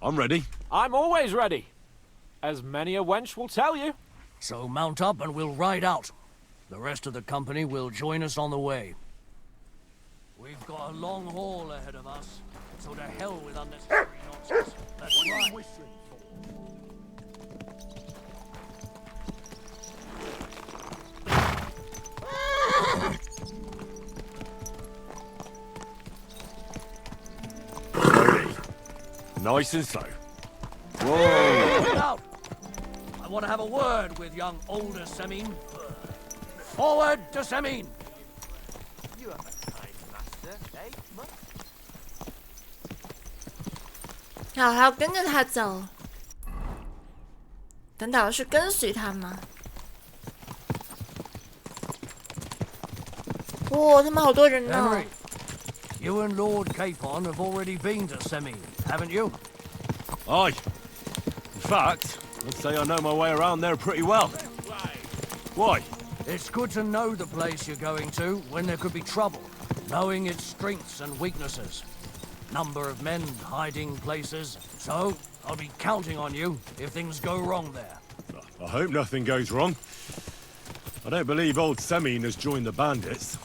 I'm ready. I'm always ready, as many a wench will tell you. So mount up and we'll ride out. The rest of the company will join us on the way. We've got a long haul ahead of us, so to hell with unnecessary nonsense. Let's ride. Ready. Nice and slow. Whoa! Out! I want to have a word with young older Semin. Forward to Semin! You have a kind master, eh, Mutt? 好，还要跟着他走。等等，是跟随他吗？哇，他们好多人呢。 Henry, you and Lord Capon have already been to Semin, haven't you? Aye. In fact, I'd say I know my way around there pretty well. Why? It's good to know the place you're going to when there could be trouble, knowing its strengths and weaknesses. Number of men hiding places, so I'll be counting on you if things go wrong there. I hope nothing goes wrong. I don't believe old Semin has joined the bandits.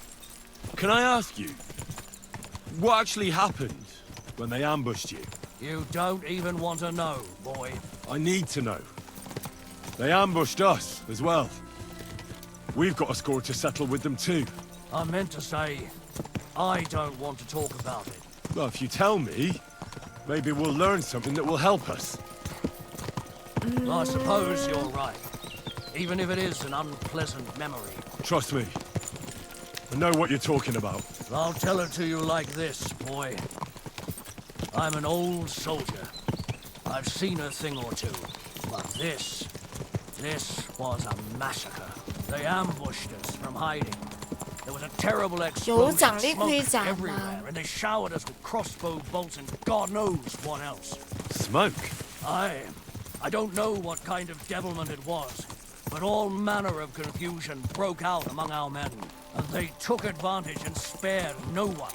Can I ask you, what actually happened when they ambushed you? You don't even want to know, boy. I need to know. They ambushed us as well. We've got a score to settle with them too. I meant to say, I don't want to talk about it. Well, if you tell me, maybe we'll learn something that will help us. I suppose you're right, even if it is an unpleasant memory. Trust me. I know what you're talking about. I'll tell it to you like this, boy. I'm an old soldier. I've seen a thing or two. But this was a massacre. They ambushed us from hiding. There was a terrible explosion, smoke everywhere, and they showered us with crossbow bolts and God knows what else. Smoke? I don't know what kind of devilment it was, but all manner of confusion broke out among our men, and they took advantage and spared no one.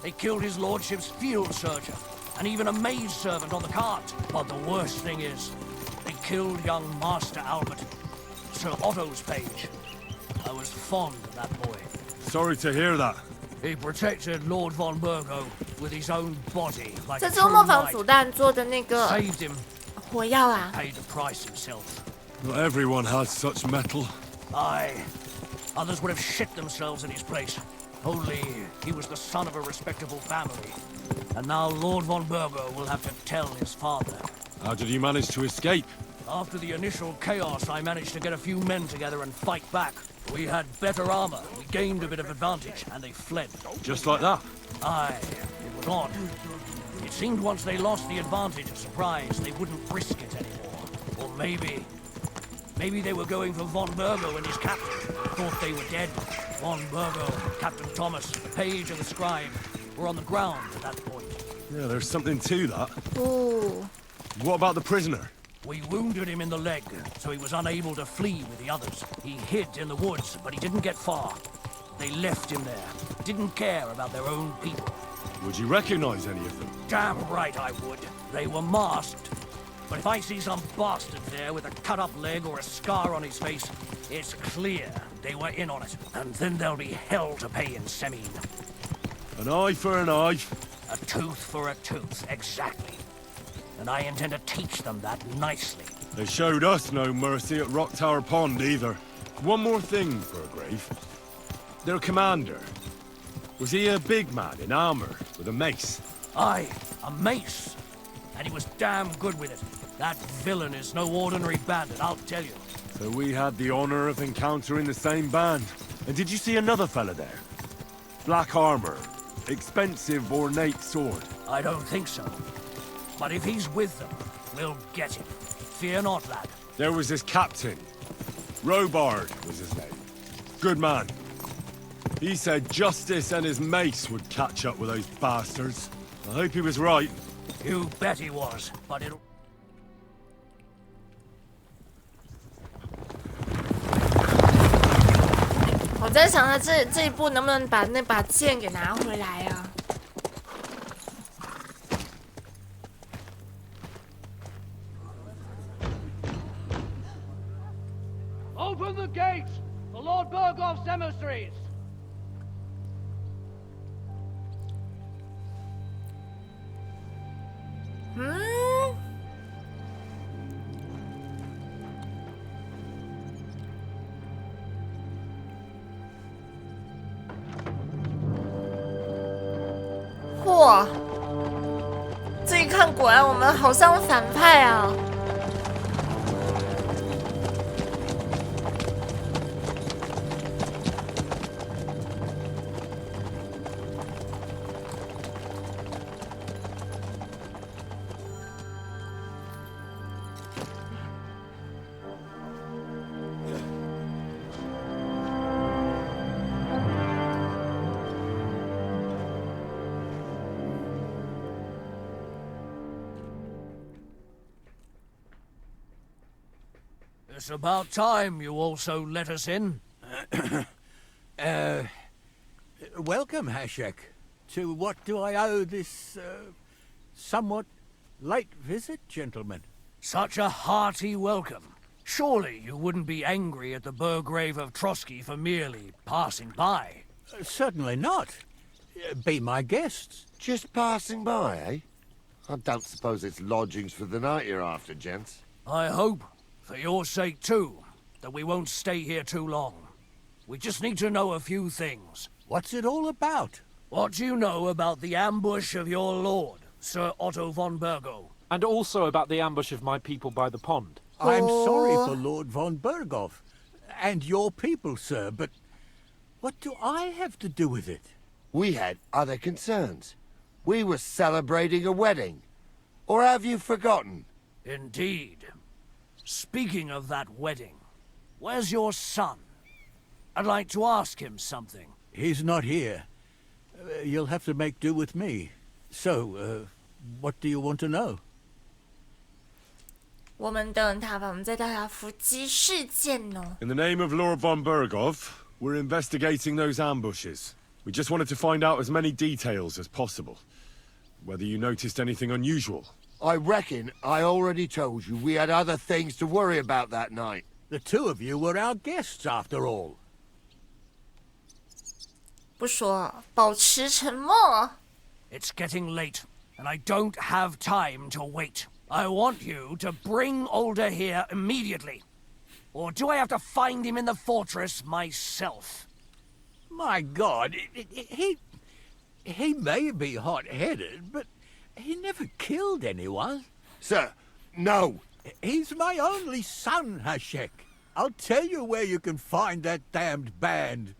They killed his lordship's field surgeon, and even a maidservant on the cart. But the worst thing is, they killed young Master Albert, Sir Otto's page. I was fond of that boy. Sorry to hear that. He protected Lord von Burgo with his own body like 这 a 是 true 磨坊 knight. 子弹做的那个 Saved him, 火药啊！ paid the price himself. Not everyone has such metal. Aye. Others would have shit themselves in his place. Only he was the son of a respectable family. And now Lord von Burgo will have to tell his father. How did you manage to escape? After the initial chaos, I managed to get a few men together and fight back. We had better armor, we gained a bit of advantage, and they fled. Just like that? Aye, it was odd. It seemed once they lost the advantage of surprise, they wouldn't risk it anymore. Or maybe they were going for von Burgo and his captain. Thought they were dead. Von Burgo, Captain Thomas, the page and the scribe were on the ground at that point. Yeah, there's something to that. 哦， What about the prisoner? We wounded him in the leg, so he was unable to flee with the others. He hid in the woods, but he didn't get far. They left him there. Didn't care about their own people. Would you recognize any of them? Damn right I would. They were masked. But if I see some bastard there with a cut-up leg or a scar on his face, it's clear they were in on it. And then there'll be hell to pay in Semin. An eye for an eye. A tooth for a tooth, exactly. And I intend to teach them that nicely. They showed us no mercy at Rock Tower Pond either. One more thing, Burgrave. Their commander. Was he a big man in armor with a mace? Aye, a mace. And he was damn good with it. That villain is no ordinary bandit, I'll tell you. So we had the honor of encountering the same band. And did you see another fella there? Black armor. Expensive ornate sword. I don't think so. But if he's with them, we'll get him. Fear not, lad. There was his captain. Robard was his name. Good man. He said Justice and his mace would catch up with those bastards. I hope he was right. You bet he was, but it'll... 我在想他这一步能不能把那把剑给拿回来啊？ Open the gates for Lord Burgoff's emissaries. 嚯，这一看果然我们好像反派啊！It's about time you also let us in. Welcome, Hashek. To what do I owe this, somewhat late visit, gentlemen? Such a hearty welcome. Surely you wouldn't be angry at the Burgrave of Trotsky for merely passing by. Certainly not. Be my guests. Just passing by, eh? I don't suppose it's lodgings for the night you're after, gents. I hope, for your sake too, that we won't stay here too long. We just need to know a few things. What's it all about? What do you know about the ambush of your lord, Sir Otto von Burgo? And also about the ambush of my people by the pond. I'm sorry for Lord von Berghoff and your people, sir, but what do I have to do with it? We had other concerns. We were celebrating a wedding. Or have you forgotten? Indeed. Speaking of that wedding, where's your son? I'd like to ask him something. He's not here. You'll have to make do with me. So, what do you want to know? 我们等他吧，我们在调查伏击事件哦。In the name of Lord von Berghoff, we're investigating those ambushes. We just wanted to find out as many details as possible. Whether you noticed anything unusual. I reckon I already told you we had other things to worry about that night. The two of you were our guests, after all. 不说，保持沉默。 It's getting late, and I don't have time to wait. I want you to bring Older here immediately. Or do I have to find him in the fortress myself? My God, he may be hot-headed, but he never killed anyone. Sir, no. He's my only son, Hashek. I'll tell you where you can find that damned band.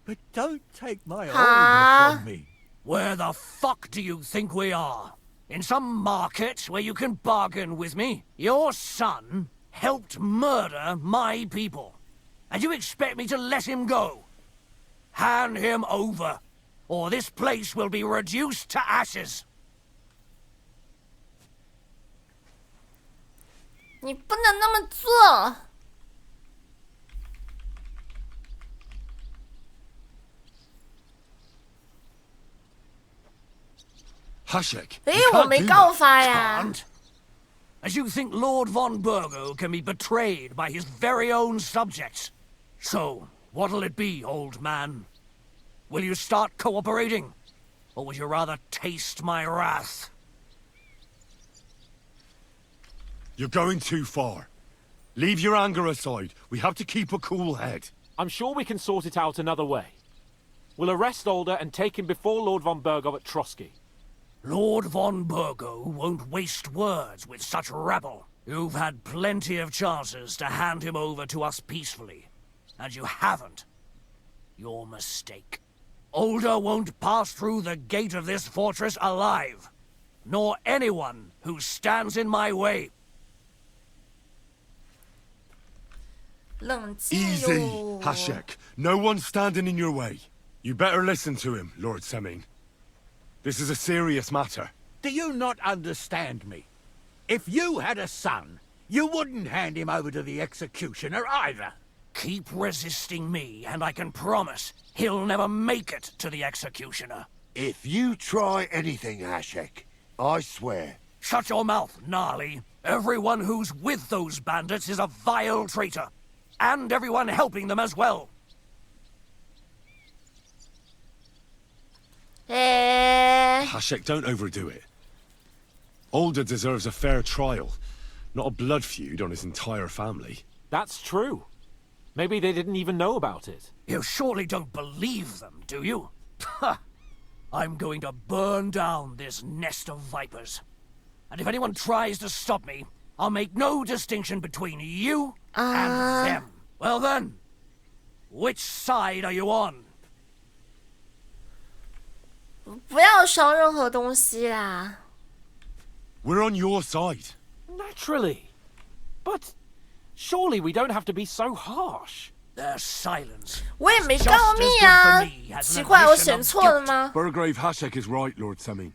But don't take my order from me. Where the fuck do you think we are? In some market where you can bargain with me? Your son helped murder my people. And you expect me to let him go? Hand him over, or this place will be reduced to ashes. 你不能那么做。 Hashek. 诶，我没告发呀。 Can't. As you think Lord von Burgo can be betrayed by his very own subjects. So, what'll it be, old man? Will you start cooperating? Or would you rather taste my wrath? You're going too far. Leave your anger aside. We have to keep a cool head. I'm sure we can sort it out another way. We'll arrest Older and take him before Lord von Bergov at Trotsky. Lord von Burgo won't waste words with such rabble. You've had plenty of chances to hand him over to us peacefully. And you haven't. Your mistake. Older won't pass through the gate of this fortress alive. Nor anyone who stands in my way. 冷静 Easy, 哟。 Hashek. No one's standing in your way. You better listen to him, Lord Seming. This is a serious matter. Do you not understand me? If you had a son, you wouldn't hand him over to the executioner either. Keep resisting me, and I can promise he'll never make it to the executioner. If you try anything, Hashek, I swear. Shut your mouth, Gnarly. Everyone who's with those bandits is a vile traitor. and everyone helping them as well. 哎， Hashek, don't overdo it. Older deserves a fair trial, not a blood feud on his entire family. That's true. Maybe they didn't even know about it. You surely don't believe them, do you? Ha! I'm going to burn down this nest of vipers. And if anyone tries to stop me, I'll make no distinction between you and them. Well then, which side are you on? 不要烧任何东西啦。 We're on your side. Naturally. But surely we don't have to be so harsh. Their silence. 我也没告密啊，奇怪，我选错了吗？ Burgrave Hashek is right, Lord Semi.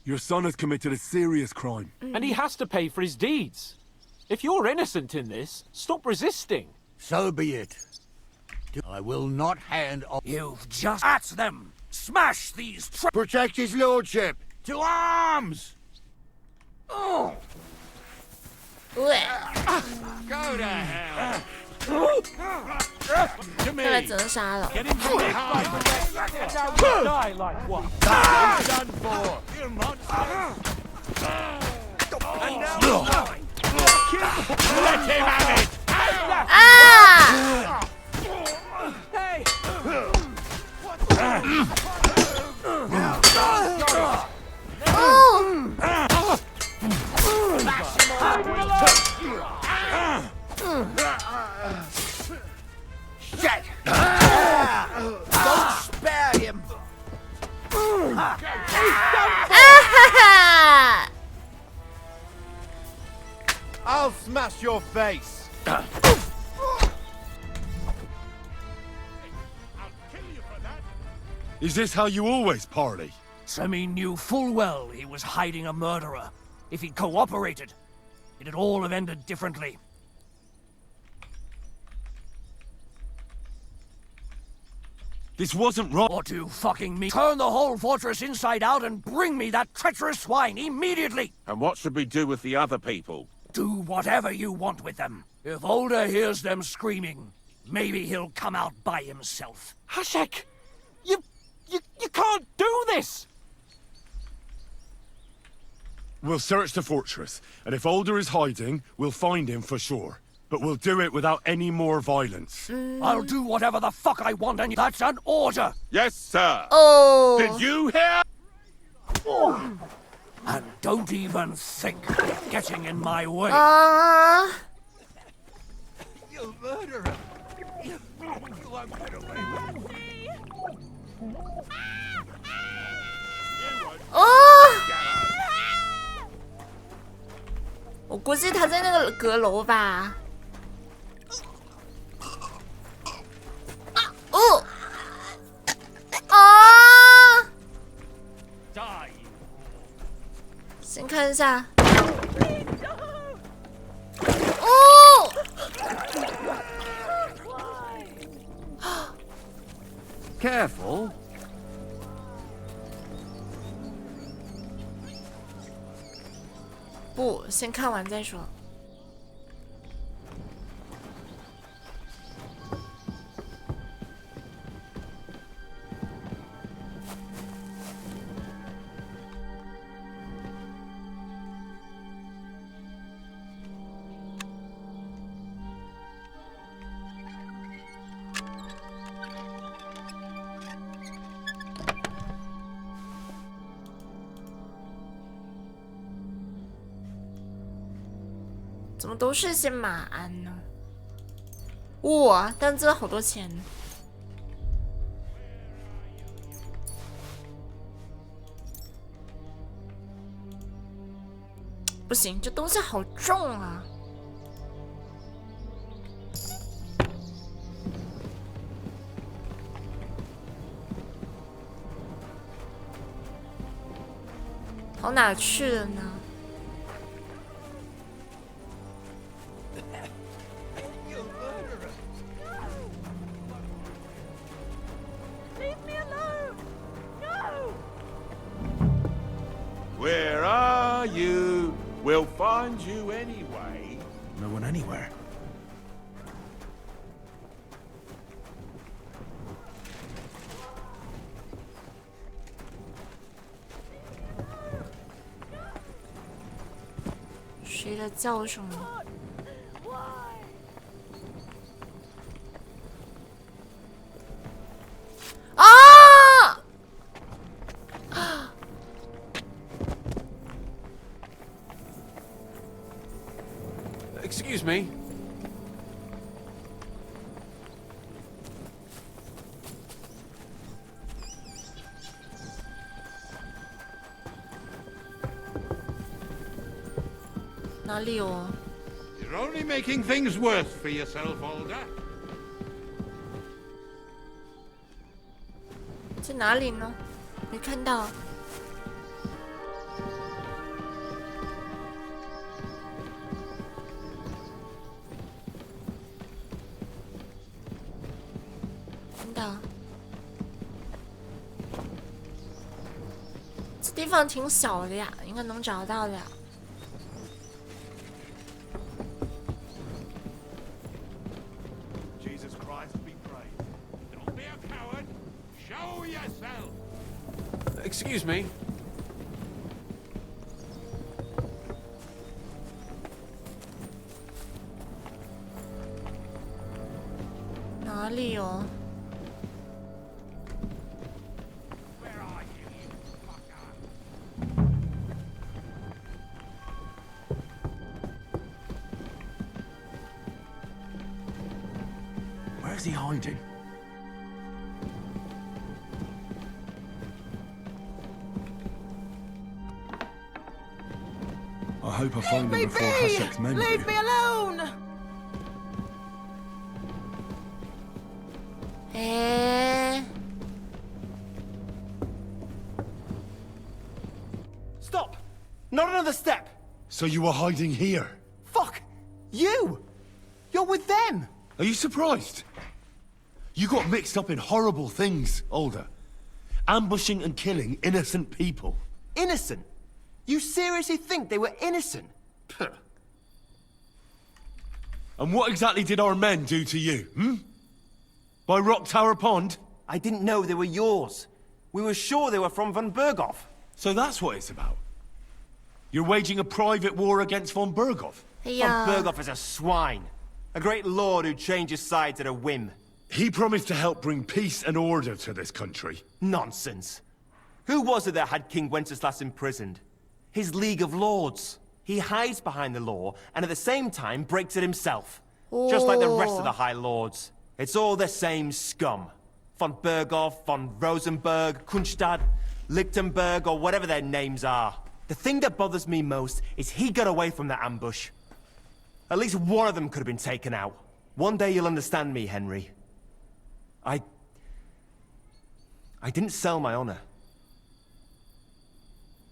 Your son has committed a serious crime. And he has to pay for his deeds. If you're innocent in this, stop resisting. So be it. I will not hand off. You've just at them. Smash these Protect his lordship. To arms! Oh. 对， Go to hell! To 看来 me! 只能杀了。 Get into the house! Die like one. Done for! You monster! And now let him have it! 啊！ Hey! Shit! Don't spare him! 啊哈哈！ I'll smash your face. Is this how you always parley? Semi knew full well he was hiding a murderer. If he'd cooperated, it'd all have ended differently. This wasn't right. What do fucking me? Turn the whole fortress inside out and bring me that treacherous swine immediately! And what should we do with the other people? Do whatever you want with them. If Older hears them screaming, maybe he'll come out by himself. Hashek! You can't do this! We'll search the fortress, and if Older is hiding, we'll find him for sure. But we'll do it without any more violence. I'll do whatever the fuck I want, and that's an order! Yes, sir. Oh. Did you hear? And don't even think of getting in my way. 啊！ You murderer! You won't get away with it. 哦！我估计他在那个阁楼吧。哦！啊！先看一下。哦！ Careful. 不，先看完再说。怎么都是些马鞍呢？哇，但这好多钱。不行，这东西好重啊！跑哪去了呢？ Where are you? We'll find you anyway. No one anywhere. 谁的叫声呢？啊！ Excuse me. 哪里有？ You're only making things worse for yourself, Alder. 在哪里呢？没看到。看到。这地方挺小的呀，应该能找到的呀。 Excuse me. 哪里哦？ Where's he hiding? I hope I find him before Hashek's men do. Leave me alone! Stop! Not another step! So you were hiding here? Fuck! You! You're with them! Are you surprised? You got mixed up in horrible things, Alder. Ambushing and killing innocent people. Innocent? You seriously think they were innocent? Puh. And what exactly did our men do to you, hmm? By Rock Tower Pond? I didn't know they were yours. We were sure they were from von Berghoff. So that's what it's about. You're waging a private war against von Berghoff? Yeah. Von Berghoff is a swine. A great lord who changes sides at a whim. He promised to help bring peace and order to this country. Nonsense. Who was it that had King Wenceslas imprisoned? His League of Lords. He hides behind the law, and at the same time breaks it himself. Just like the rest of the High Lords. It's all the same scum. Von Berghoff, von Rosenberg, Kunstad, Lichtenberg, or whatever their names are. The thing that bothers me most is he got away from that ambush. At least one of them could have been taken out. One day you'll understand me, Henry. I didn't sell my honor.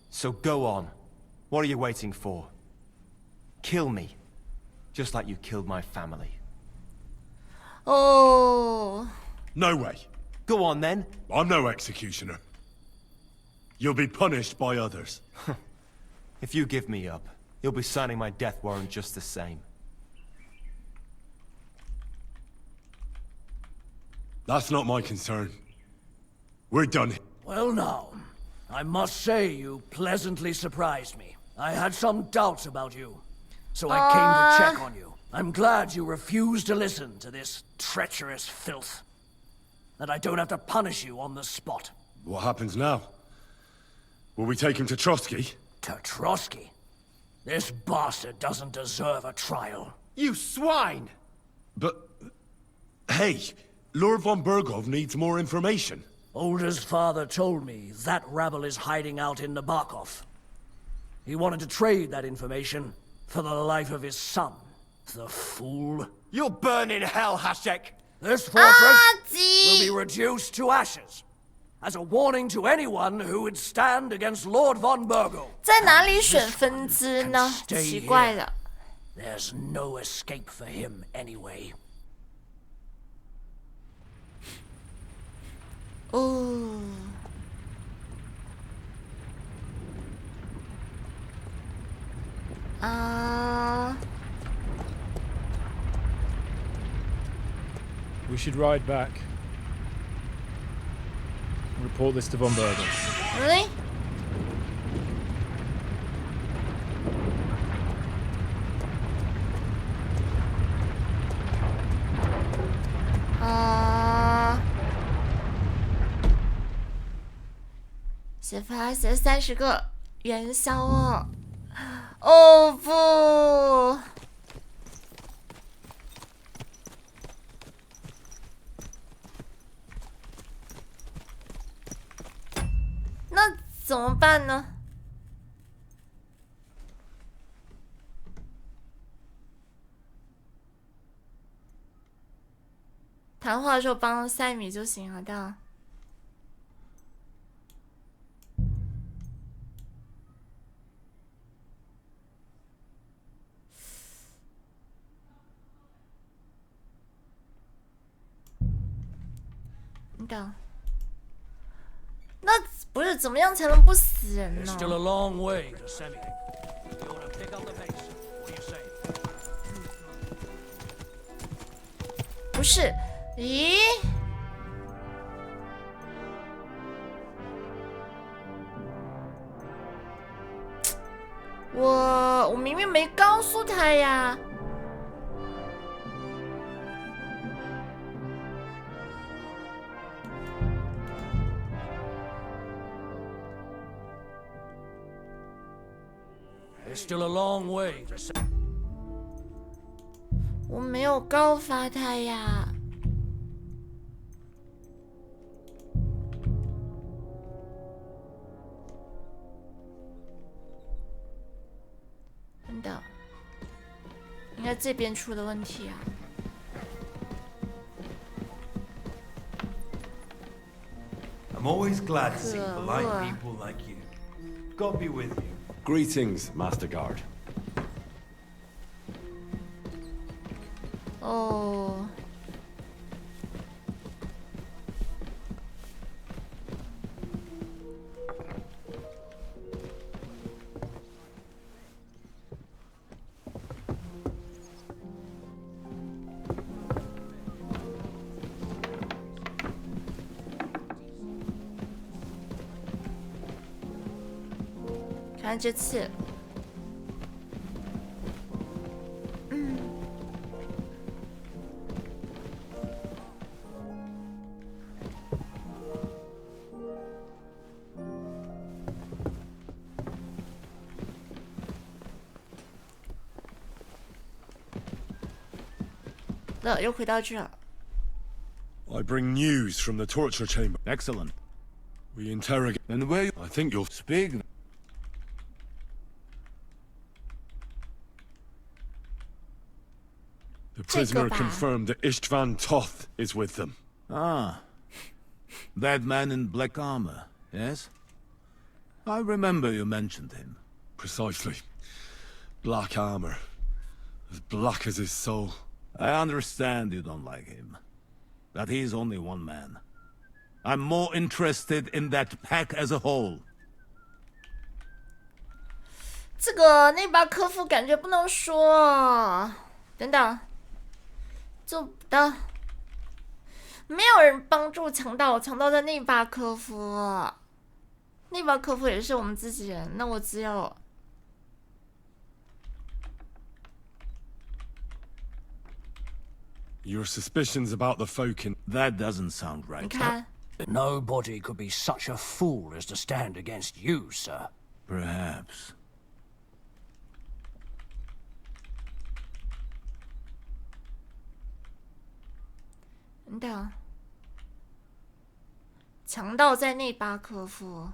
So go on. What are you waiting for? Kill me. Just like you killed my family. Oh. No way. Go on then. I'm no executioner. You'll be punished by others. If you give me up, you'll be signing my death warrant just the same. That's not my concern. We're done. Well now, I must say you pleasantly surprised me. I had some doubts about you, so I came to check on you. I'm glad you refused to listen to this treacherous filth. That I don't have to punish you on the spot. What happens now? Will we take him to Trotsky? To Trotsky? This bastard doesn't deserve a trial. You swine! But... hey, Lord von Berghoff needs more information. Older's father told me that rabble is hiding out in Nabokov. He wanted to trade that information for the life of his son. The fool. You'll burn in hell, Hashek! This fortress will be reduced to ashes, as a warning to anyone who would stand against Lord von Berghoff. 在哪里选分支呢？奇怪的。 There's no escape for him anyway. 哦。啊。 We should ride back. Report this to von Berghoff. Really? 写30个元宵哦！哦不！那怎么办呢？谈话的时候帮塞米就行了的。的，那不是怎么样才能不死人呢？ Still a long way to sending. You want to pick up the pace? What do you say? 不是，咦？我明明没告诉他呀。 There's still a long way to say. 我没有告发他呀。等等，应该这边出的问题啊。 I'm always glad to see polite people like you. God be with you. Greetings, Master Guard. 哦。看这次，那又回到这儿。I bring news from the torture chamber. Excellent. We interrogate. And where you I think you'll speak? The prisoner confirmed that Istvan Toth is with them. Ah. That man in black armor, yes? I remember you mentioned him. Precisely. Black armor. As black as his soul. I understand you don't like him. But he's only one man. I'm more interested in that pack as a whole. 这个那把科夫感觉不能说。等等，做不到。没有人帮助强盗，强盗在内巴科夫。内巴科夫也是我们自己人，那我只有。 Your suspicions about the folk in... That doesn't sound right. 你看， Nobody could be such a fool as to stand against you, sir. Perhaps. 等等，强盗在内巴科夫。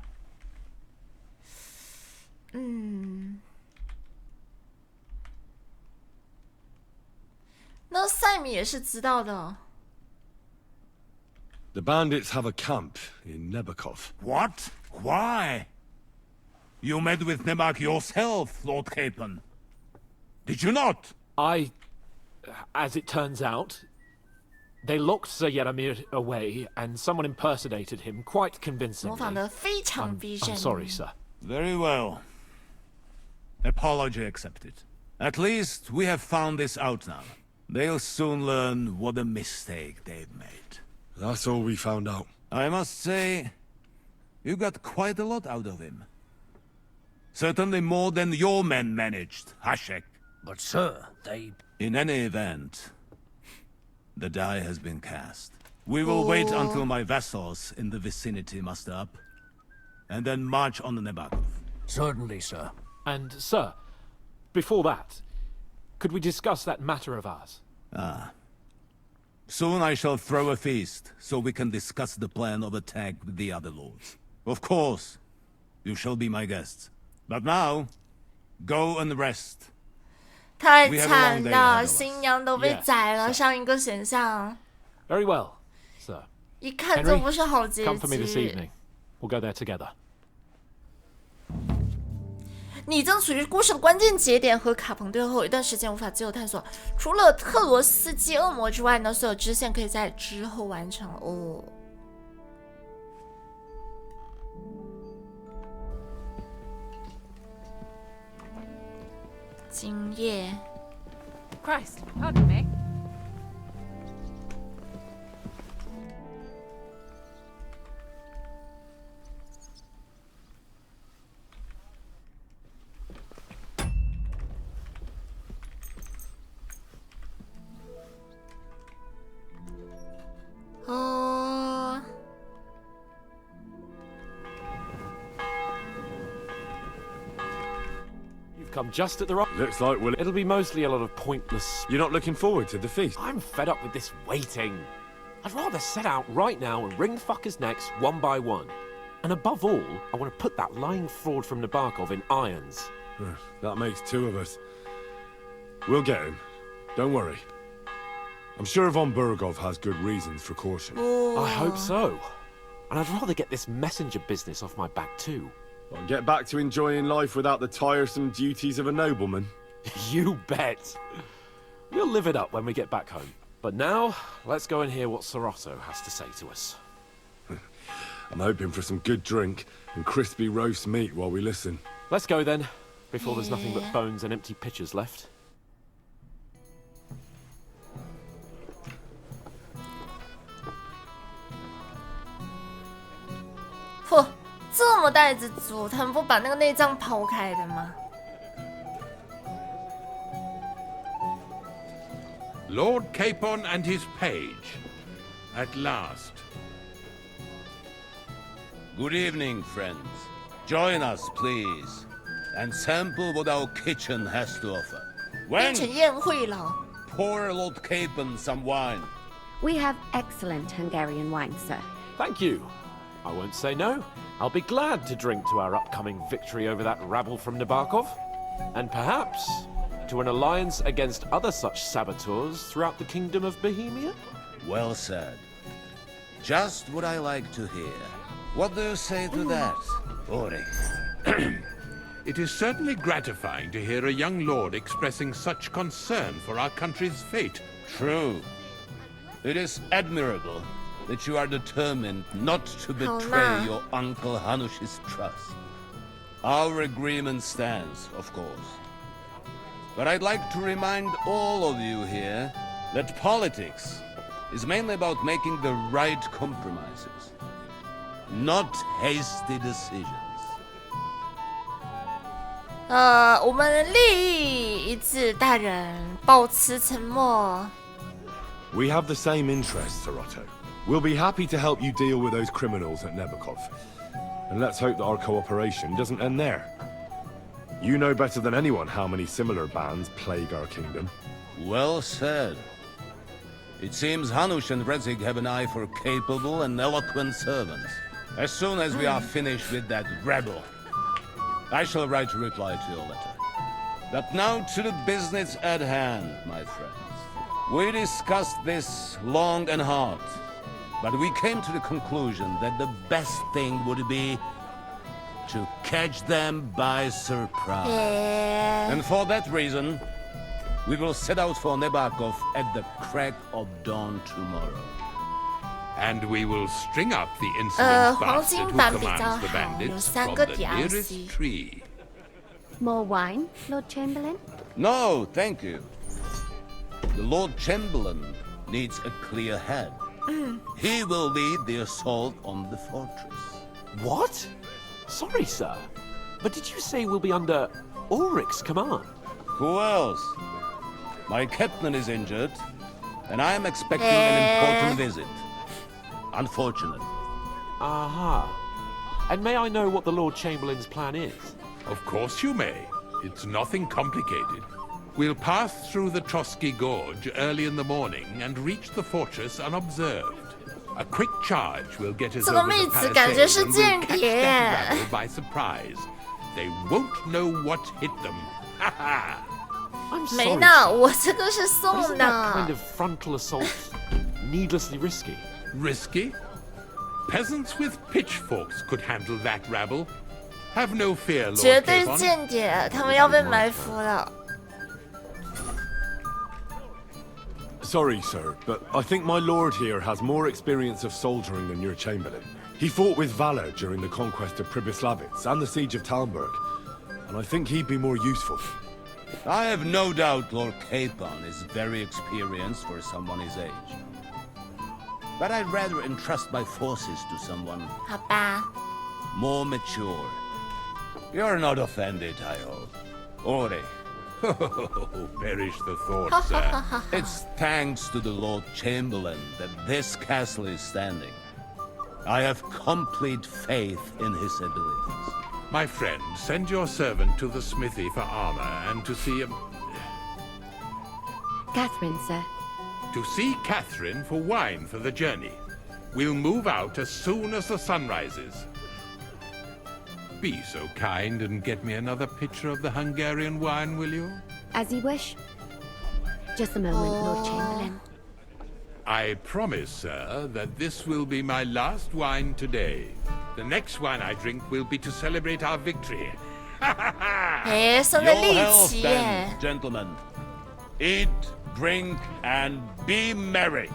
那塞米也是知道的。 The bandits have a camp in Nebakov. What? Why? You met with Nebak yourself, Lord Capon. Did you not? As it turns out, they locked Sir Yaramir away, and someone impersonated him quite convincingly. 模仿得非常逼真。 I'm sorry, sir. Very well. Apology accepted. At least we have found this out now. They'll soon learn what a mistake they've made. That's all we found out. I must say, you got quite a lot out of him. Certainly more than your men managed, Hashek. But, sir, they... In any event, the die has been cast. We will wait until my vassals in the vicinity muster up. and then march on the Nebakov. Certainly, sir. And, sir, before that, could we discuss that matter of ours? Soon I shall throw a feast, so we can discuss the plan of attack with the other lords. Of course, you shall be my guests. But now, go and rest. 太惨了，新娘都被宰了，上一个选项。 Very well, sir. 一看就不是好结局。 Come for me this evening. We'll go there together. 你正处于故事的关键节点，和卡彭对后一段时间无法自由探索。除了特罗斯基恶魔之外呢，所有支线可以在之后完成哦。今夜。Christ, pardon me. You've come just at the right... Looks like It'll be mostly a lot of pointless... You're not looking forward to the feast? I'm fed up with this waiting. I'd rather set out right now and wring fuckers' necks one by one. And above all, I want to put that lying fraud from Nabokov in irons. That makes two of us. We'll get him. Don't worry. I'm sure Von Burgov has good reasons for caution. I hope so. And I'd rather get this messenger business off my back too. I'll get back to enjoying life without the tiresome duties of a nobleman. You bet. We'll live it up when we get back home. But now, let's go and hear what Sorotto has to say to us. I'm hoping for some good drink and crispy roast meat while we listen. Let's go then, before there's nothing but bones and empty pitchers left. 嚯，这么大一只猪，他们不把那个内脏剖开的吗？ Lord Capon and his page. At last. Good evening, friends. Join us, please, and sample what our kitchen has to offer. 变成宴会了。 Pour Lord Capon some wine. We have excellent Hungarian wine, sir. Thank you. I won't say no. I'll be glad to drink to our upcoming victory over that rabble from Nabokov. And perhaps to an alliance against other such saboteurs throughout the kingdom of Bohemia? Well said. Just what I like to hear. What do you say to that, Ori? It is certainly gratifying to hear a young lord expressing such concern for our country's fate. True. It is admirable that you are determined not to betray your Uncle Hanush's trust. Our agreement stands, of course. But I'd like to remind all of you here that politics is mainly about making the right compromises, not hasty decisions. 我们利益一致，大人保持沉默。 We have the same interests, Sorotto. We'll be happy to help you deal with those criminals at Nebakov. And let's hope that our cooperation doesn't end there. You know better than anyone how many similar bands plague our kingdom. Well said. It seems Hanush and Rezig have an eye for capable and eloquent servants. As soon as we are finished with that rebel, I shall write a reply to your letter. But now to the business at hand, my friends. We discussed this long and hard, but we came to the conclusion that the best thing would be to catch them by surprise. And for that reason, we will set out for Nebakov at the crack of dawn tomorrow. And we will string up the insolent bastard who commands the bandits from the nearest tree. More wine, Lord Chamberlain? No, thank you. The Lord Chamberlain needs a clear head. He will lead the assault on the fortress. What? Sorry, sir. But did you say we'll be under Ulrich's command? Who else? My captain is injured, and I am expecting an important visit. Unfortunate. Aha. And may I know what the Lord Chamberlain's plan is? Of course you may. It's nothing complicated. We'll pass through the Trotsky Gorge early in the morning and reach the fortress unobserved. A quick charge will get us over the palisade and we'll catch that rabble by surprise. They won't know what hit them. Ha ha! I'm 没 sorry. 呢，我这个是 But 送 isn't that kind 的。 of frontal assault needlessly risky? Risky? Peasants with pitchforks could handle that rabble. Have no fear, Lord 绝对 Capon. 间谍，他们要被埋伏了。 Sorry, sir, but I think my lord here has more experience of soldiering than your chamberlain. He fought with valor during the conquest of Pribyslavitz and the siege of Talmberg, and I think he'd be more useful. I have no doubt Lord Capon is very experienced for someone his age. But I'd rather entrust my forces to someone 好吧， more mature. You're not offended, I hope. Ore. Oh, perish the thought, sir. It's thanks to the Lord Chamberlain that this castle is standing. I have complete faith in his abilities. My friend, send your servant to the smithy for armor and to see Catherine, sir. To see Catherine for wine for the journey. We'll move out as soon as the sun rises. Be so kind and get me another pitcher of the Hungarian wine, will you? As you wish. Just a moment, Lord Chamberlain. I promise, sir, that this will be my last wine today. The next wine I drink will be to celebrate our victory. 哎，送 Your 的利 health 奇耶 then,！gentlemen. Eat, drink, and be merry.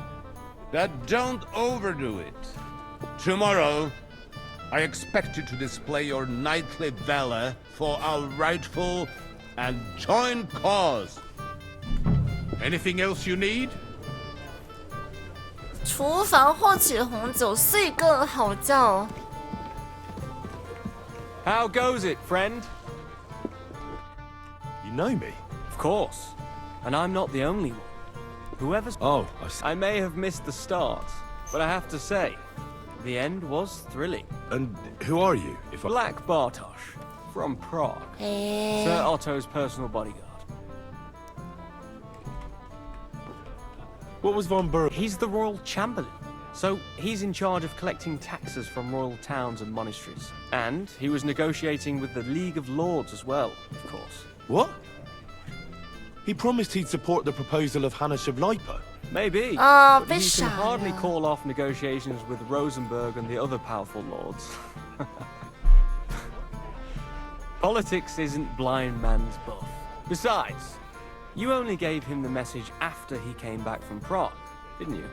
But don't overdo it. Tomorrow, I expect you to display your knightly valor for our rightful and joint cause. Anything else you need? 厨房或起红酒，睡个好觉。 How goes it, friend? You know me? Of course. And I'm not the only one. Whoever's... Oh, I may have missed the start, but I have to say, the end was thrilling. And who are you? If I... Black Bartosz, from Prague. Eh. Sir Otto's personal bodyguard. What was von Berg? He's the royal chamberlain. So he's in charge of collecting taxes from royal towns and monasteries. And he was negotiating with the League of Lords as well, of course. What? He promised he'd support the proposal of Hannes of Lipa. Maybe. Oh, but he can Bishop. hardly call off negotiations with Rosenberg and the other powerful lords. Politics isn't blind man's buff. Besides, you only gave him the message after he came back from Prague, didn't you?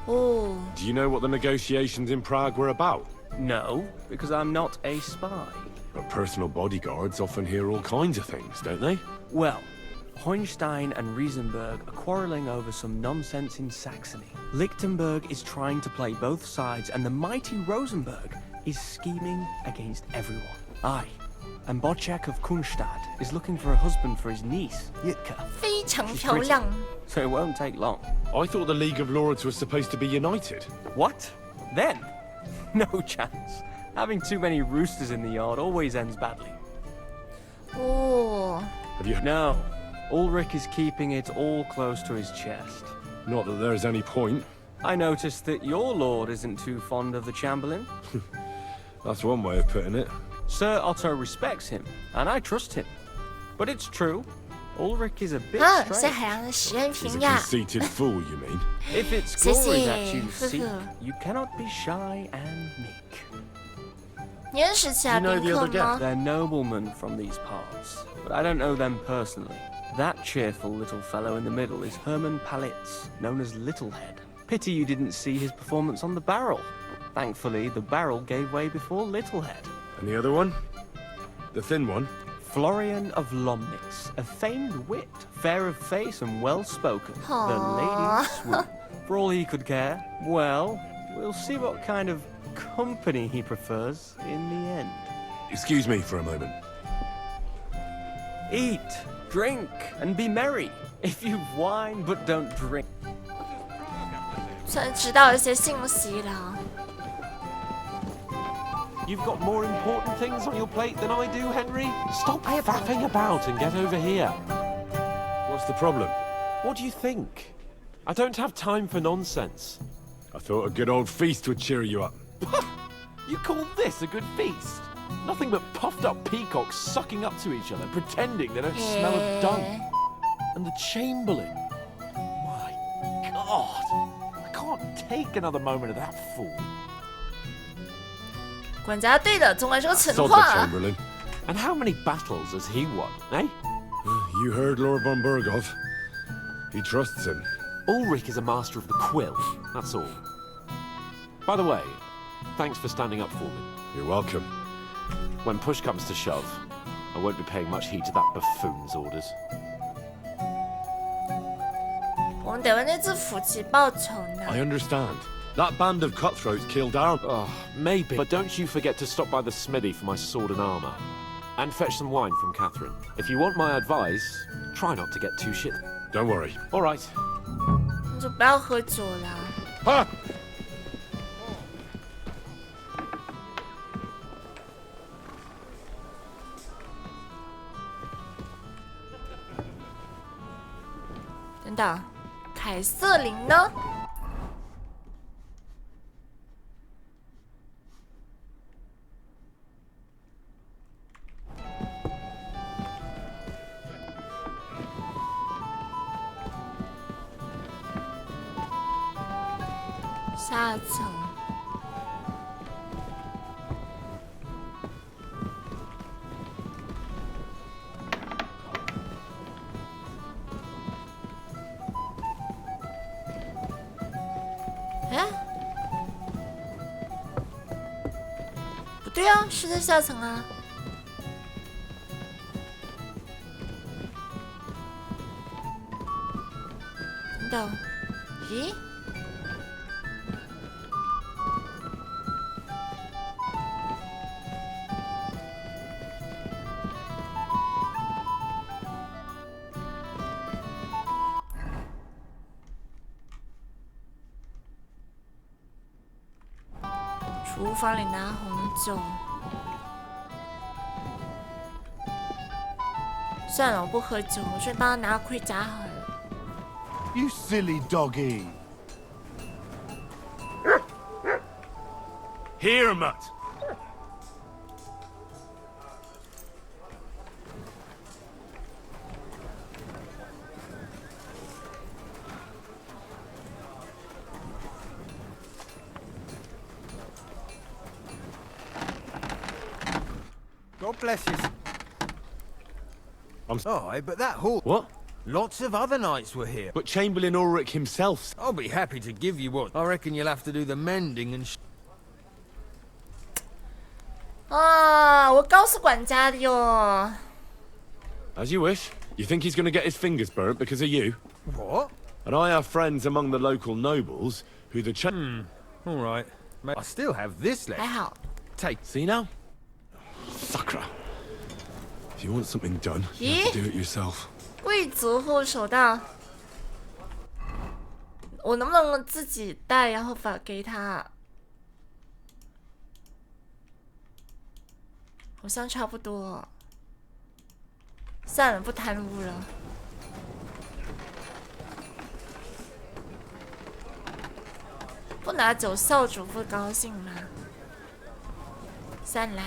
Oh. Do you know what the negotiations in Prague were about? No, because I'm not a spy. But personal bodyguards often hear all kinds of things, don't they? Well, Hohenstein and Riesenberg are quarreling over some nonsense in Saxony. Lichtenberg is trying to play both sides, and the mighty Rosenberg is scheming against everyone. Aye, and Bocek of Kunstadt is looking for a husband for his niece, Yitka. 非常 She's 漂 pretty, 亮。 so it won't take long. I thought the League of Lords was supposed to be united. What? Then? No chance. Having too many roosters in the yard always ends badly. Oh. Have you... No, Ulrich is keeping it all close to his chest. Not that there's any point. I noticed that your lord isn't too fond of the Chamberlain. That's one way of putting it. Sir Otto respects him, and I trust him. But it's true, Ulrich is a bit 啊，是 strange. 海洋的食人 He's 评 a 呀。 conceited fool, you mean? If it's 谢 glory 谢 that you 呵 seek, 呵。 you cannot be shy and meek. 原始起来 Do you know 宾 the 客 other guy? 吗？ They're noblemen from these parts, but I don't know them personally. That cheerful little fellow in the middle is Hermann Palitz, known as Littlehead. Pity you didn't see his performance on the barrel. Thankfully, the barrel gave way before Littlehead. And the other one? The thin one? Florian of Lomnitz, a famed wit, fair of face and well-spoken. The Aww. lady swoon. For all he could care, well, we'll see what kind of company he prefers in the end. Excuse me for a moment. Eat, drink, and be merry. If you whine but don't drink. 算知道一些信息了。You've got more important things on your plate than I do, Henry. Stop faffing about and get over here. What's the problem? What do you think? I don't have time for nonsense. I thought a good old feast would cheer you up. You call this a good feast? Nothing but puffed up peacocks sucking up to each other, pretending they don't smell of dung. And the Chamberlain. My God. I can't take another moment of that fool. 管家对的，总管是个蠢 Sod 话。 the Chamberlain. And how many battles has he won, eh? You heard Lord von Berghoff. He trusts him. Ulrich is a master of the quill, that's all. By the way, thanks for standing up for me. You're welcome. When push comes to shove, I won't be paying much heed to that buffoon's orders. 我们得为那只虎旗报仇呢。 I understand. That band of cutthroats killed our... Oh, maybe. But don't you forget to stop by the smithy for my sword and armor. And fetch some wine from Catherine. If you want my advice, try not to get too shit. Don't worry. All right. 你就不要喝酒啦。 Ha! 等等，凯瑟琳呢？下层。哎，不对啊，是在下层啊。等等，咦？ 厨房里拿红酒，算了，我不喝酒，我去帮他拿盔甲好了。 You silly doggy. Here, Mutt. God bless you. I'm sorry, but that hall... What? Lots of other knights were here. But Chamberlain Ulrich himself... I'll be happy to give you what. I reckon you'll have to do the mending and... 啊，我告诉管家的哟。 As you wish. You think he's going to get his fingers burnt because of you? What? And I have friends among the local nobles who the All right. I still have this left. 还好。 Take. See now? Sucker. If you want something done, you have to do it yourself. 贵族护手道，我能不能自己带，然后发给他？好像差不多。算了，不贪污了。不拿酒，少主不高兴吗？算啦。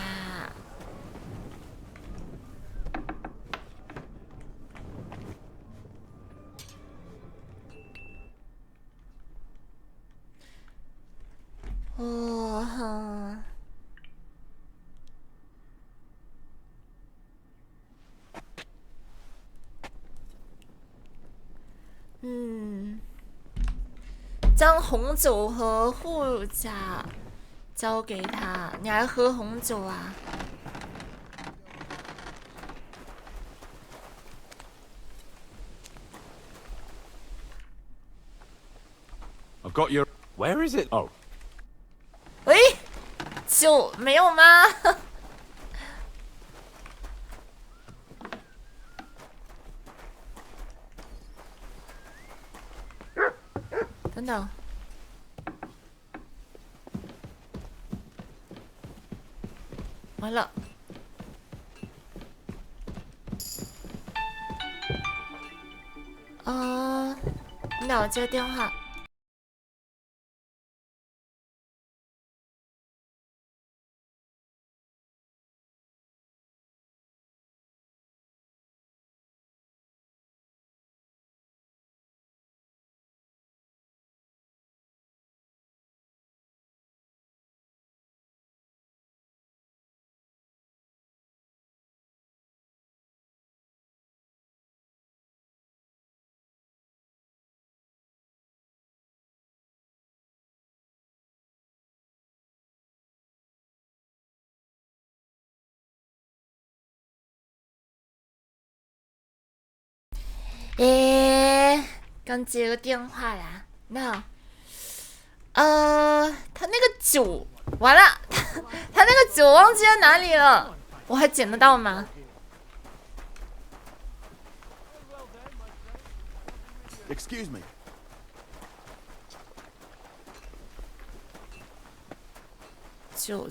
哦哈。将红酒和护甲交给他，你还喝红酒啊？ I've got your... Where is it? Oh. 喂，酒没有吗？等等，么了？那我接电话。刚接个电话啦，那，他那个酒完了，他那个酒忘记在哪里了，我还捡得到吗 ？Excuse me. 酒，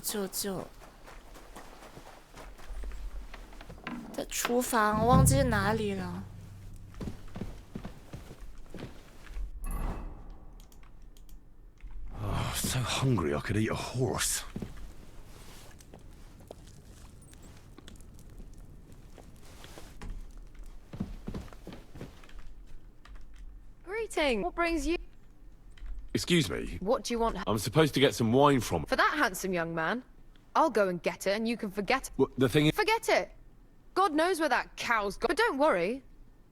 在厨房，忘记哪里了。Oh, so hungry I could eat a horse. Greeting. What brings you? Excuse me. What do you want? I'm supposed to get some wine from... For that handsome young man? I'll go and get it, and you can forget it. Well, the thing is... Forget it! God knows where that cow's gone. But don't worry.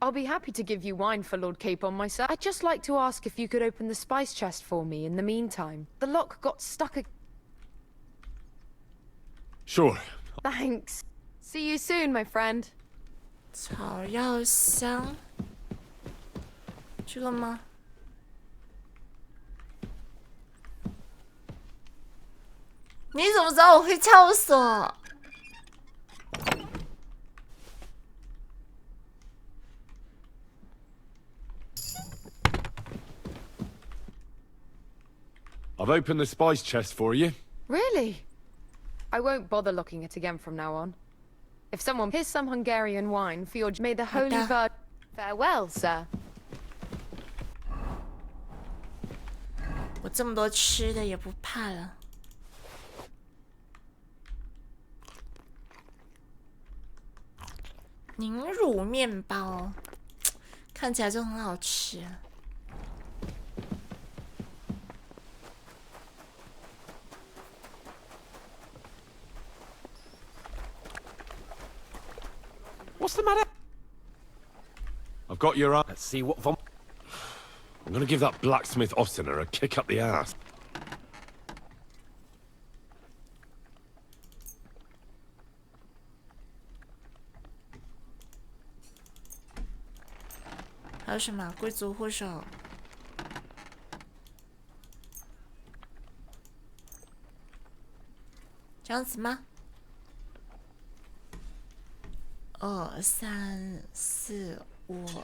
I'll be happy to give you wine for Lord Capon myself. I'd just like to ask if you could open the spice chest for me in the meantime. The lock got stuck. Sure. Thanks. See you soon, my friend. 草药香，这个吗？你怎么知道我会撬锁？ I've opened the spice chest for you. Really? I won't bother looking it again from now on. If someone... Here's some Hungarian wine for your... May the Holy Virgin... Farewell, sir. 我这么多吃的也不怕了。凝乳面包，看起来就很好吃。 What's the matter? I've got your... Let's see what vom... I'm gonna give that blacksmith Ostener a kick up the ass. 还有什么贵族护手？这样子吗？2、3、4、5。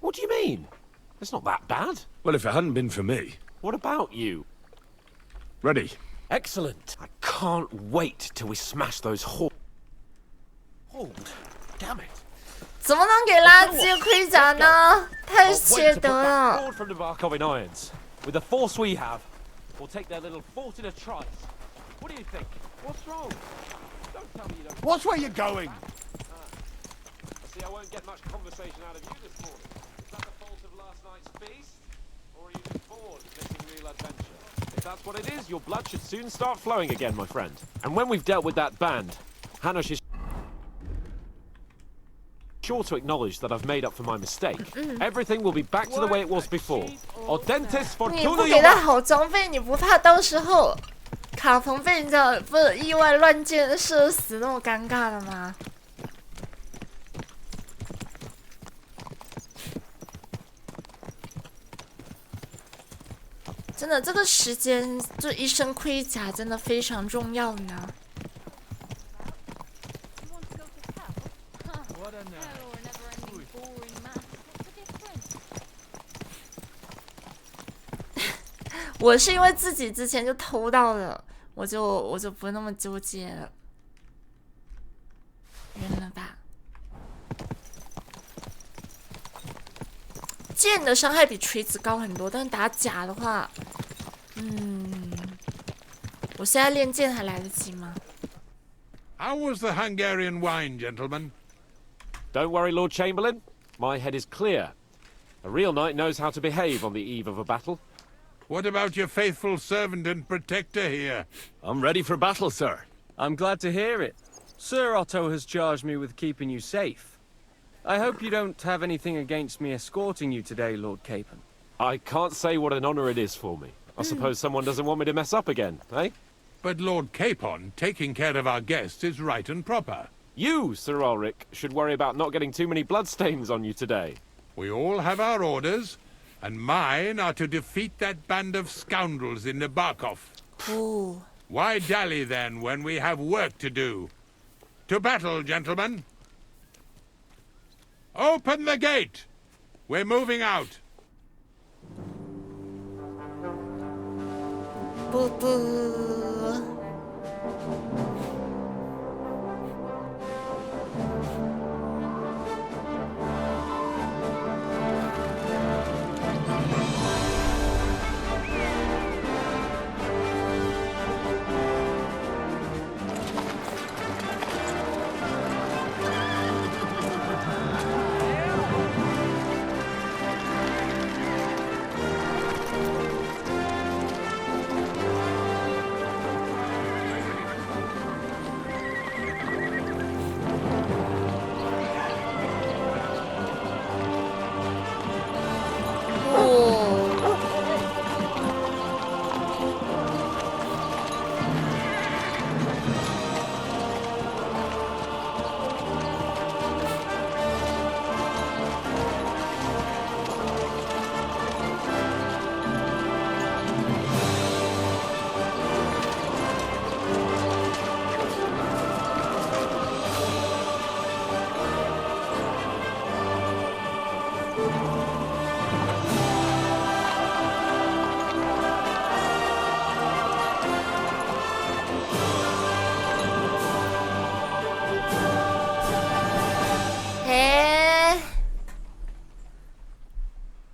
What do you mean? It's not that bad. Well, if it hadn't been for me. What about you? Ready. Excellent. I can't wait till we smash those Hold. Damn it. 怎么能给垃圾盔甲呢？太缺德了！ Forward from the Barkov in irons. With the force we have, we'll take their little fort in a trice. What do you think? What's wrong? Don't tell me you don't... Watch where you're going! See, I won't get much conversation out of you this morning. Is that the fault of last night's feast? Or are you just bored of missing real adventure? If that's what it is, your blood should soon start flowing again, my friend. And when we've dealt with that band, Hanush is sure to acknowledge that I've made up for my mistake. Everything will be back to the way it was before. Audentes 你不 fortuna 给他好装备，你不怕到时候卡彭被人家不是意外乱箭射死那么尴尬的吗？真的，这个时间就一身盔甲真的非常重要呢。我是因为自己之前就偷到了，我就不那么纠结了。扔了吧。剑的伤害比锤子高很多，但是打甲的话，我现在练剑还来得及吗？ How was the Hungarian wine, gentlemen? Don't worry, Lord Chamberlain. My head is clear. A real knight knows how to behave on the eve of a battle. What about your faithful servant and protector here? I'm ready for battle, sir. I'm glad to hear it. Sir Otto has charged me with keeping you safe. I hope you don't have anything against me escorting you today, Lord Capon. I can't say what an honor it is for me. I suppose someone doesn't want me to mess up again, eh? But Lord Capon, taking care of our guests is right and proper. You, Sir Ulrich, should worry about not getting too many bloodstains on you today. We all have our orders, and mine are to defeat that band of scoundrels in Nabokov. Ooh. Why dally then when we have work to do? To battle, gentlemen! Open the gate! We're moving out. Boo boo.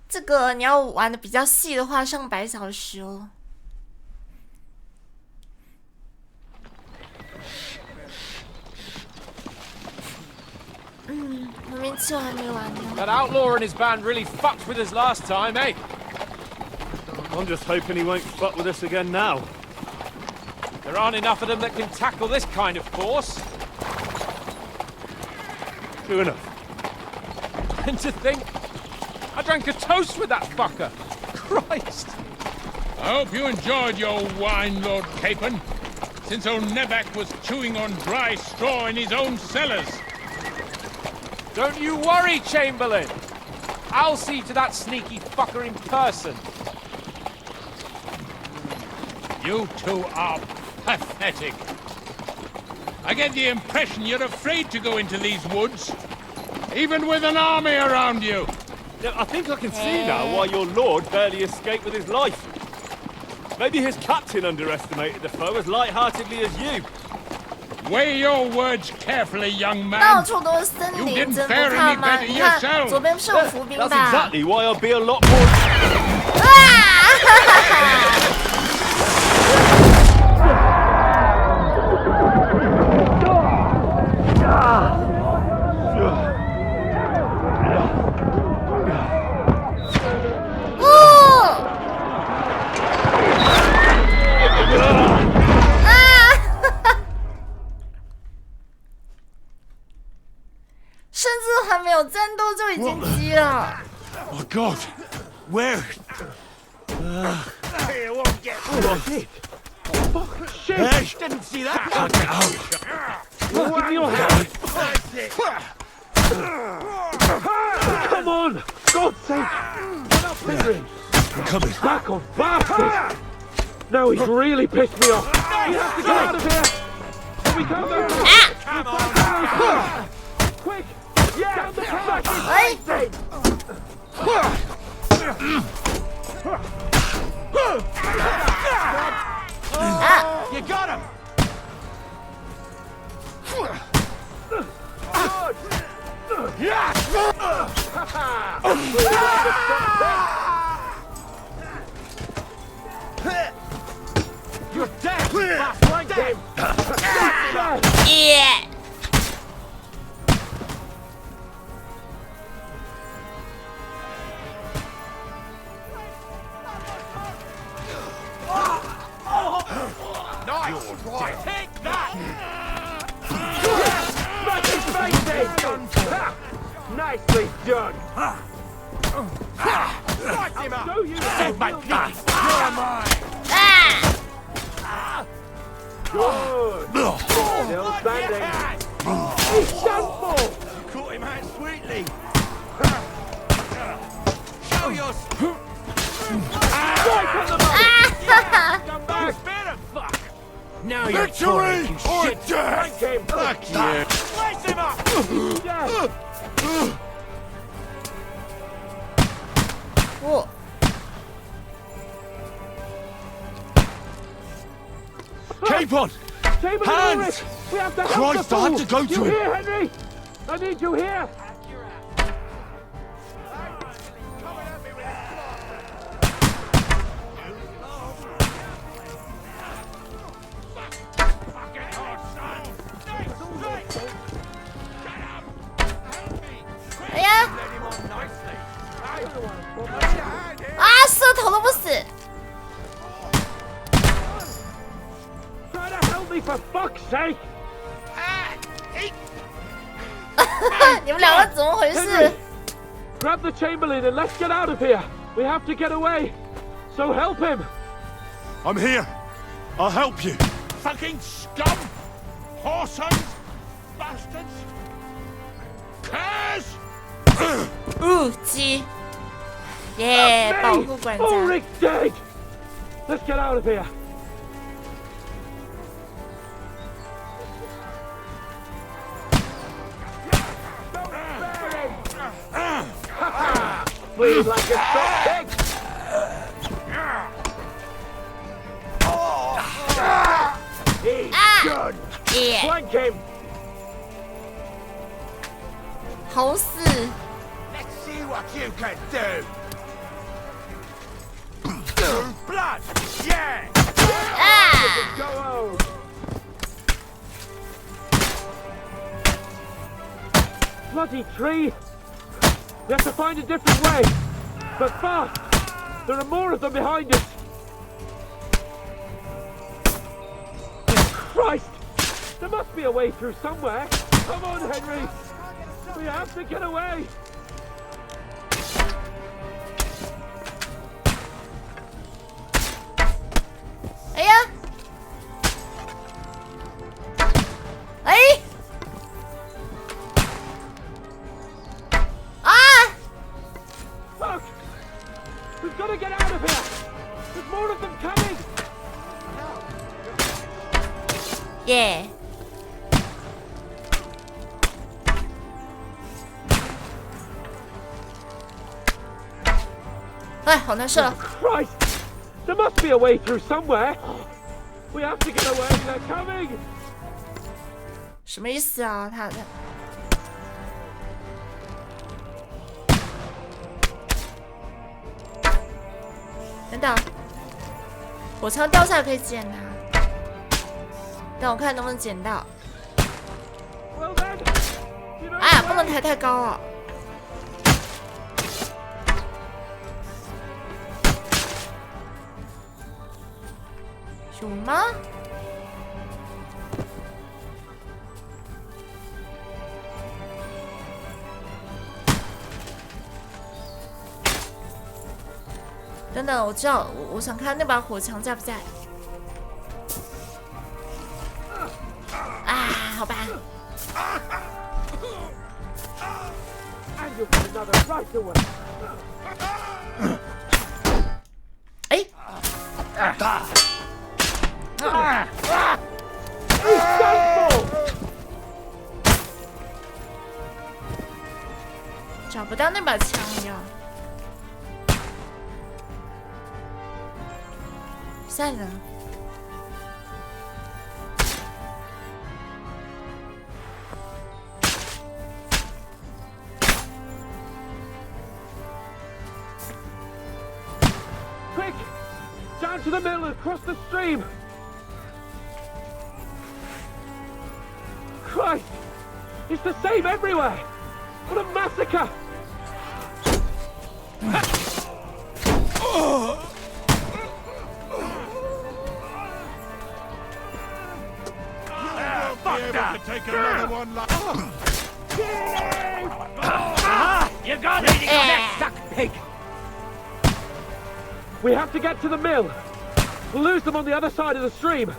这个你要玩的比较细的话，上100小时哦。明明就还没完呢。 That outlaw and his band really fucked with us last time, eh? I'm just hoping he won't fuck with us again now. There aren't enough of them that can tackle this kind of force. True enough. And to think, I drank a toast with that fucker. Christ. I hope you enjoyed your wine, Lord Capon, since old Nebak was chewing on dry straw in his own cellars. Don't you worry, Chamberlain. I'll see to that sneaky fucker in person. You two are pathetic. I get the impression you're afraid to go into these woods, even with an army around you. Yeah, I think I can see now why your lord barely escaped with his life. Maybe his captain underestimated the foe as light-heartedly as you. Weigh your words carefully, young man. 到处都是森林，真不怕吗？你看左边不是有伏兵吧？ That's exactly why I'll be a lot more. 甚至还没有战斗就已经击了。 Oh God, where? It won't get Oh shit! Hey, didn't see that. Get out! Give me your hand. Come on! God's sake! Get up there! I'm coming. Back off, bastard! No, he's really pissed me off. We have to get out of here. We can't go. Come on! Quick! Yeah! Down the back! You're dead, last game. Yeah. Nice. Right. Take that. Smash his face in. Nicely done. Strike him up. Save my life. You're mine. Good. Still standing. He's done for. Caught him out sweetly. Show your. Strike on the money. Come back. Spare him. Fuck. Now you're Victory or death. Thank him. Fuck you. Slice him up. Yes. Whoa. Keep on! Hands! We have to help Christ, the I have fool. to go to You him. hear, Henry? I need you here.哎呀！啊，射头都不死。Try to help me for fuck's sake! 你们两个怎么回事？ Grab the Chamberlain and let's get out of here. We have to get away. So help him. I'm here. I'll help you. Fucking scum! Whoreson! Bastards! Curse! 鸡，耶，保护馆长。 Ulrich's dead. Let's get out of here. Bleed like a fat pig. He's done. Yeah. Flank him. 好死。 Let's see what you can do. Through blood. Yeah. Go home. Bloody tree. We have to find a different way. But fast. There are more of them behind us. Christ! There must be a way through somewhere. Come on, Henry. We have to get away. Aya. Ay. Ah. Fuck! We've got to get out of here. There's more of them coming. Yeah. 哎，好难受。 Christ! There must be a way through somewhere. We have to get away. They're coming. 什么意思啊？他等等，火枪掉下来可以捡啊。等我看能不能捡到。哎呀，不能抬太高啊！有吗？等等，我知道，我想看那把火枪在不在。啊，好吧。哎。找不到那把枪呀。算了。Quick! Down to the mill and across the stream! Christ! It's the same everywhere! What a massacre! Fuck that! Take another one like... You got it! You suck pig! We have to get to the mill. We'll lose them on the other side of the stream.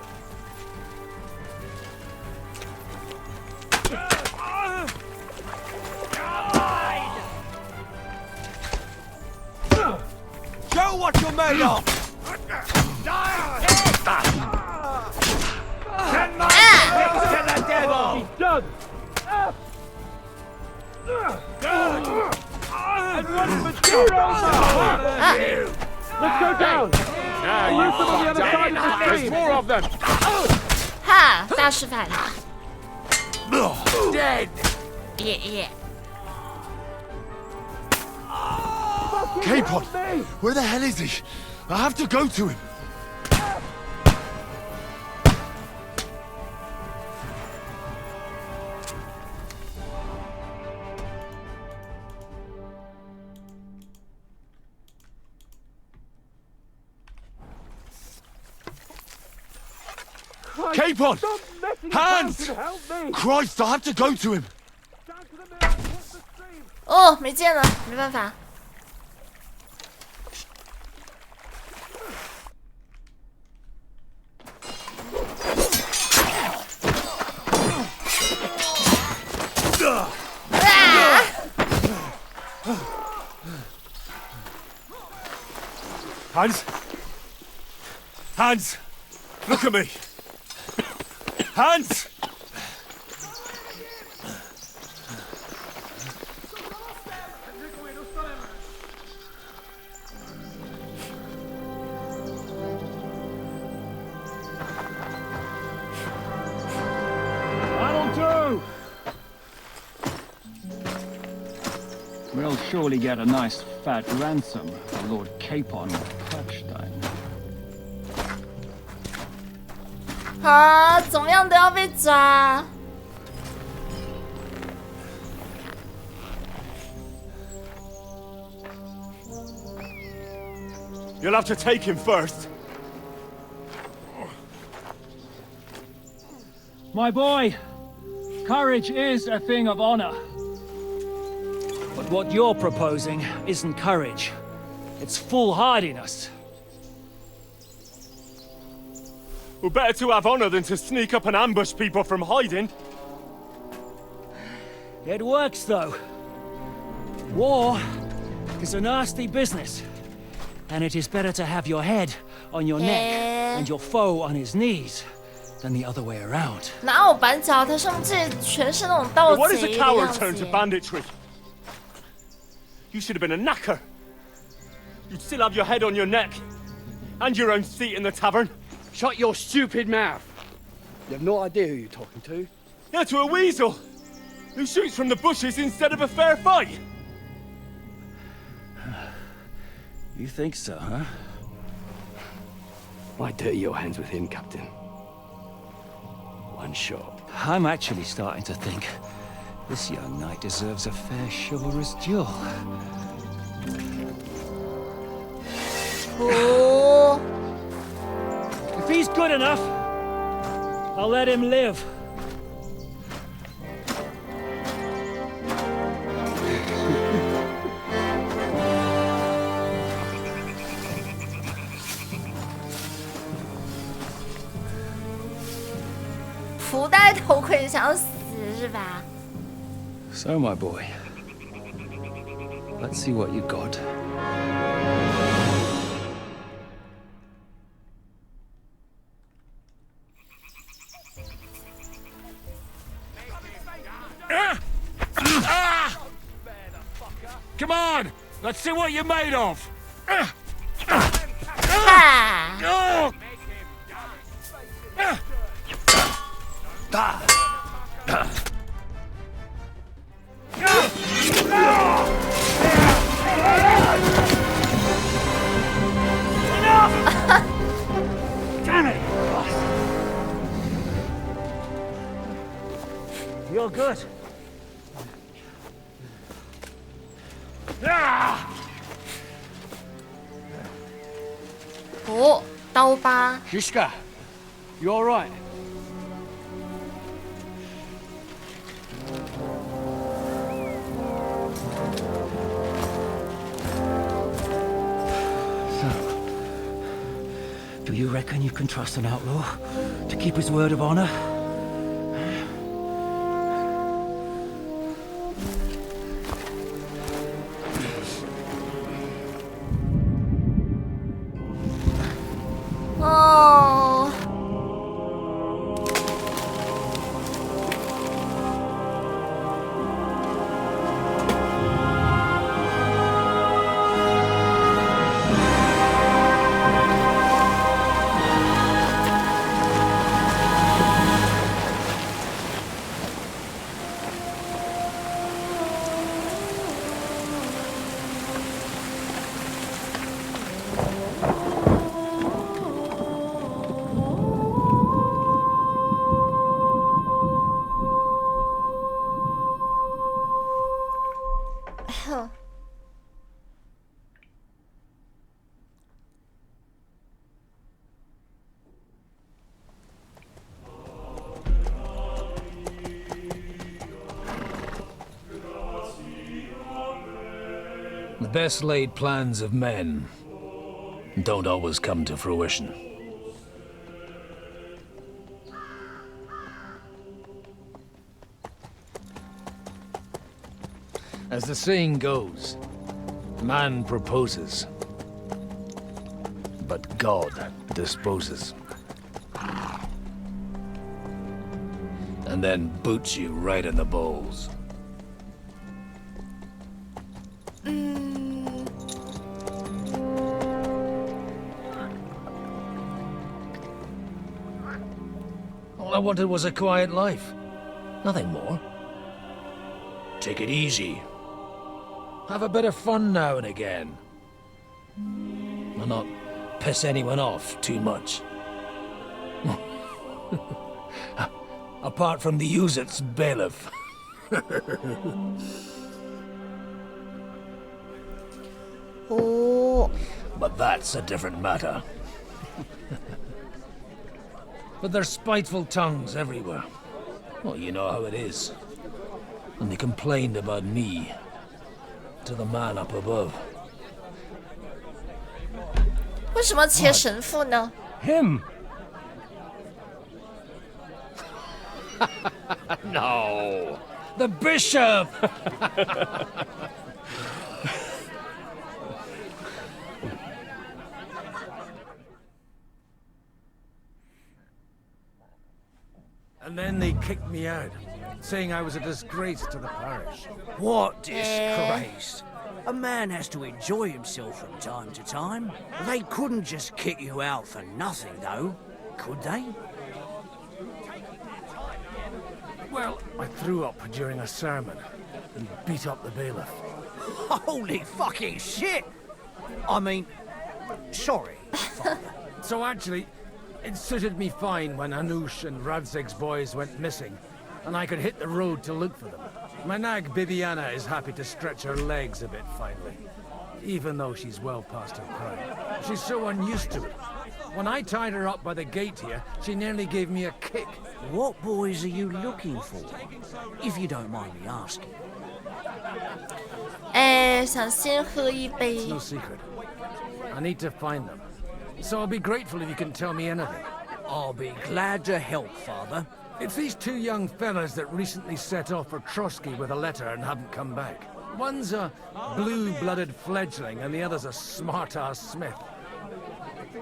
Show what you're made of! Send my to the devil! He's done! And one for Let's go down! Use them on the other side of the stream! There's more of them! Ha! 大示范。 Dead! Yeah. Capon! Where the hell is he? I have to go to him. Capon! Hands! Christ, I have to go to him. 哦，没见了，没办法。Hands! Look at me! Hands! That'll do! We'll surely get a nice fat ransom for Lord Capon of Clutchstein. 啊，怎么样都要被抓。 You'll have to take him first. My boy, courage is a thing of honor. But what you're proposing isn't courage. It's foolhardiness. Well, better to have honor than to sneak up and ambush people from hiding. It works, though. War is a nasty business. And it is better to have your head on your neck and your foe on his knees than the other way around. 哪有板脚？他上面全是那种盗贼 What is 的 a 样 coward 子 turned to banditry? You should have been a knacker. You'd still have your head on your neck. And your own seat in the tavern. Shut your stupid mouth. You have no idea who you're talking to. Yeah, to a weasel. Who shoots from the bushes instead of a fair fight. You think so, huh? Why dirty your hands with him, Captain? One shot. I'm actually starting to think this young knight deserves a fair chivalrous duel. Oh. If he's good enough, I'll let him live. So, my boy, let's see what you got. Come on! Let's see what you're made of! Good. 哦，刀疤。Shishka, you all right? Do you reckon you can trust an outlaw to keep his word of honor? Oh. The best laid plans of men don't always come to fruition. As the saying goes, man proposes, but God disposes. And then boots you right in the balls. All I wanted was a quiet life. Nothing more. Take it easy. Have a bit of fun now and again. And not piss anyone off too much. Apart from the Uzit's bailiff. Oh. But that's a different matter. But there's spiteful tongues everywhere. Well, you know how it is. And they complained about me to the man up above. 为什么切神父呢？ Him? No, the bishop. And then they kicked me out, saying I was a disgrace to the parish. What disgrace? A man has to enjoy himself from time to time. They couldn't just kick you out for nothing, though, could they? Well, I threw up during a sermon and beat up the bailiff. Holy fucking shit! I mean, sorry, Father. So actually, it suited me fine when Anush and Radzig's boys went missing, and I could hit the road to look for them. My nag Bibiana is happy to stretch her legs a bit finally, even though she's well past her prime. She's so unused to it. When I tied her up by the gate here, she nearly gave me a kick. What boys are you looking for, if you don't mind me asking? 想先喝一杯。 It's no secret. I need to find them. So I'll be grateful if you can tell me anything. I'll be glad to help, Father. It's these two young fellas that recently set off for Trotsky with a letter and haven't come back. One's a blue-blooded fledgling and the other's a smart-ass smith.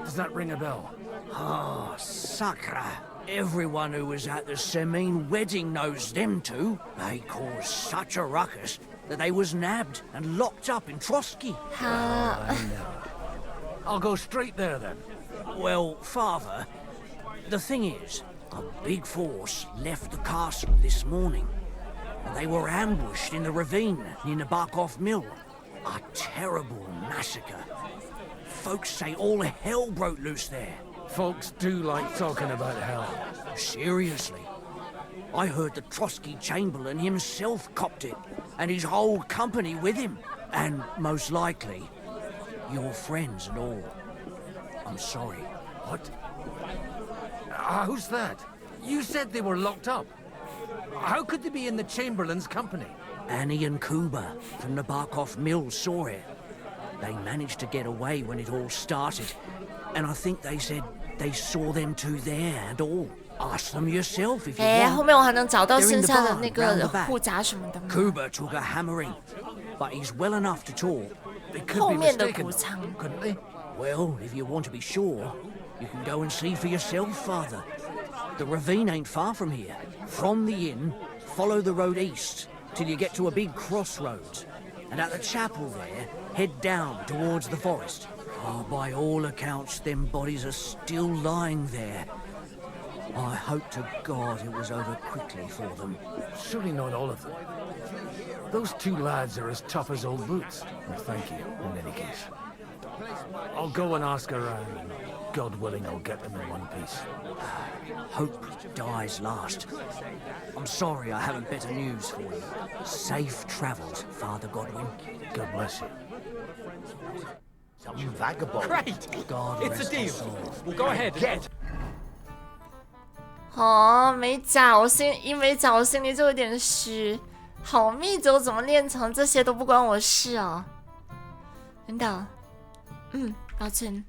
Does that ring a bell? Ah, Sakra. Everyone who was at the Semine wedding knows them two. They caused such a ruckus that they was nabbed and locked up in Trotsky. I know. I'll go straight there then. Well, Father, the thing is, a big force left the castle this morning. They were ambushed in the ravine near the Barkov Mill. A terrible massacre. Folks say all hell broke loose there. Folks do like talking about hell. Seriously. I heard the Trotsky Chamberlain himself copped it, and his whole company with him. And most likely, your friends and all. I'm sorry. What? Who's that? You said they were locked up. How could they be in the Chamberlain's company? Annie and Kuba from the Barkov Mill saw it. They managed to get away when it all started, and I think they said they saw them two there and all. Ask them yourself if you want. 后面我还能找到剩下的那个护甲什么的吗？ Kuba took a hammering, but he's well enough to talk. They could 后 be 面的 mistaken, 谷仓。 couldn't they? Well, if you want to be sure, you can go and see for yourself, Father. The ravine ain't far from here. From the inn, follow the road east till you get to a big crossroads. And at the chapel there, head down towards the forest. Oh, by all accounts, them bodies are still lying there. I hope to God it was over quickly for them. Surely not all of them. Those two lads are as tough as old boots. Well, thank you, in any case. I'll go and ask around, and God willing, I'll get them in one piece. Hope dies last. I'm sorry I haven't better news for you. Safe travels, Father Godwin. God bless you. Some vagabond. Great! God It's a rest deal. his soul. We'll go ahead. Get. 没甲，一没甲，我心里就有点虚。好密集，我怎么练成这些都不关我事哦。等等，保存。